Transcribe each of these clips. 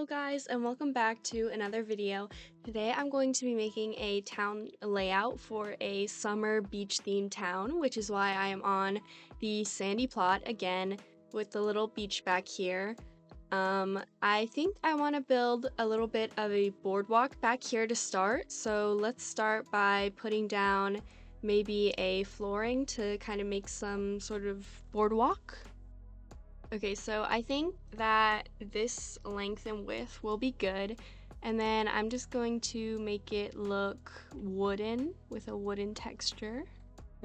Hello guys, and welcome back to another video. Today I'm going to be making a town layout for a summer beach themed town, which is why I am on the sandy plot again with the little beach back here. I think I want to build a little bit of a boardwalk back here to start, so let's start by putting down maybe a flooring to kind of make some sort of boardwalk. Okay, so I think that this length and width will be good, and then I'm just going to make it look wooden with a wooden texture.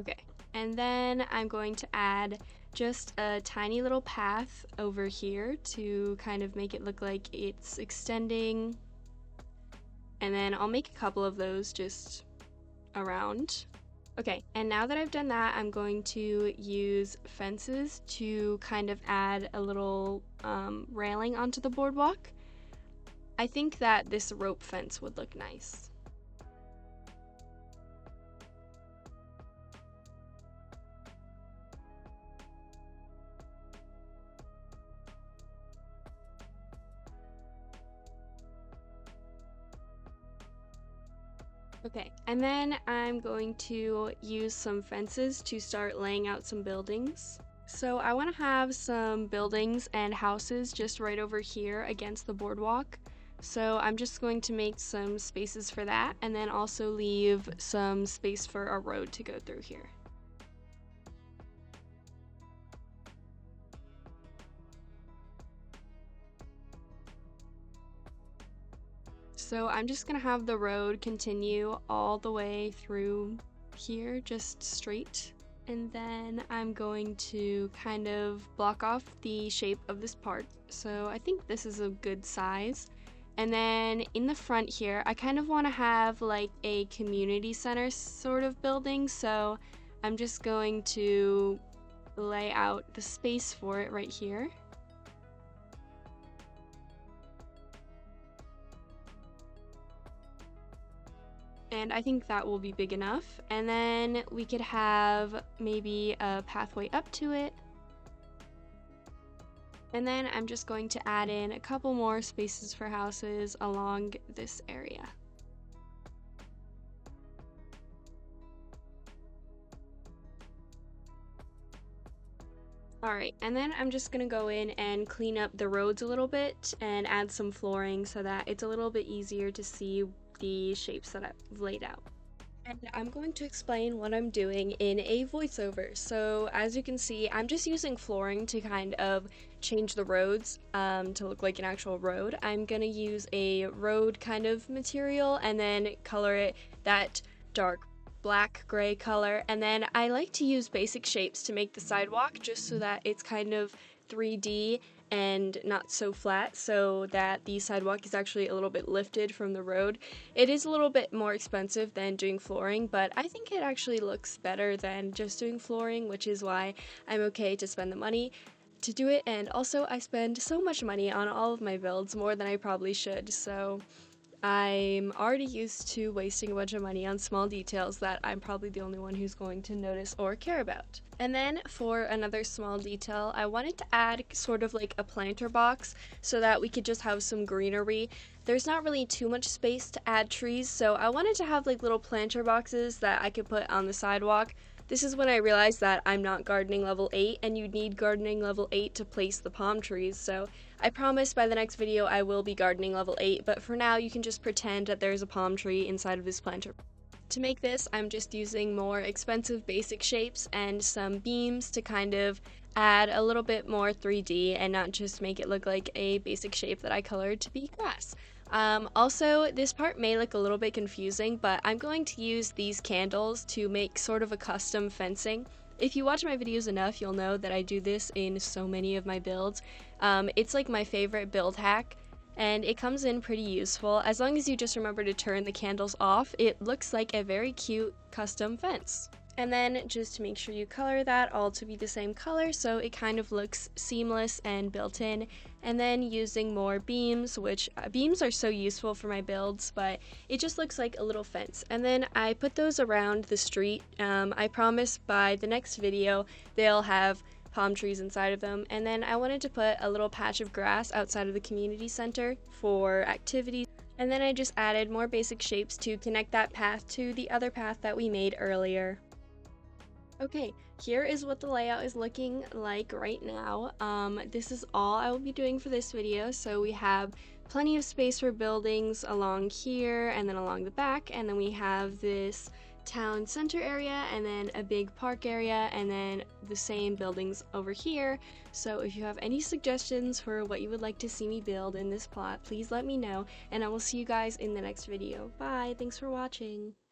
Okay, and then I'm going to add just a tiny little path over here to kind of make it look like it's extending, and then I'll make a couple of those just around. Okay, and now that I've done that, I'm going to use fences to kind of add a little railing onto the boardwalk. I think that this rope fence would look nice. Okay, and then I'm going to use some fences to start laying out some buildings. So I want to have some buildings and houses just right over here against the boardwalk. So I'm just going to make some spaces for that, and then also leave some space for a road to go through here. So I'm just gonna have the road continue all the way through here, just straight. And then I'm going to kind of block off the shape of this part. So I think this is a good size. And then in the front here, I kind of want to have like a community center sort of building. So I'm just going to lay out the space for it right here. And I think that will be big enough. And then we could have maybe a pathway up to it. And then I'm just going to add in a couple more spaces for houses along this area. Alright, and then I'm just gonna go in and clean up the roads a little bit and add some flooring so that it's a little bit easier to see the shapes that I've laid out. And I'm going to explain what I'm doing in a voiceover. So as you can see, I'm just using flooring to kind of change the roads to look like an actual road. I'm gonna use a road kind of material and then color it that dark black gray color, and then I like to use basic shapes to make the sidewalk just so that it's kind of 3D and not so flat, so that the sidewalk is actually a little bit lifted from the road. It is a little bit more expensive than doing flooring, but I think it actually looks better than just doing flooring, which is why I'm okay to spend the money to do it. And also I spend so much money on all of my builds, more than I probably should, so I'm already used to wasting a bunch of money on small details that I'm probably the only one who's going to notice or care about. And then for another small detail, I wanted to add sort of like a planter box so that we could just have some greenery. There's not really too much space to add trees, so I wanted to have like little planter boxes that I could put on the sidewalk. This is when I realized that I'm not gardening level 8 and you need gardening level 8 to place the palm trees, so I promise by the next video I will be gardening level 8, but for now you can just pretend that there's a palm tree inside of this planter. To make this, I'm just using more expensive basic shapes and some beams to kind of add a little bit more 3D and not just make it look like a basic shape that I colored to be grass. Also, this part may look a little bit confusing, but I'm going to use these candles to make sort of a custom fencing. If you watch my videos enough, you'll know that I do this in so many of my builds. It's like my favorite build hack, and it comes in pretty useful. As long as you just remember to turn the candles off, it looks like a very cute custom fence. And then just to make sure you color that all to be the same color so it kind of looks seamless and built in. And then using more beams, which beams are so useful for my builds, but it just looks like a little fence. And then I put those around the street. I promise by the next video they'll have palm trees inside of them. And then I wanted to put a little patch of grass outside of the community center for activities. And then I just added more basic shapes to connect that path to the other path that we made earlier. Okay, here is what the layout is looking like right now. This is all I will be doing for this video. So we have plenty of space for buildings along here and then along the back, and then we have this town center area and then a big park area and then the same buildings over here. So if you have any suggestions for what you would like to see me build in this plot, please let me know, and I will see you guys in the next video. Bye, thanks for watching.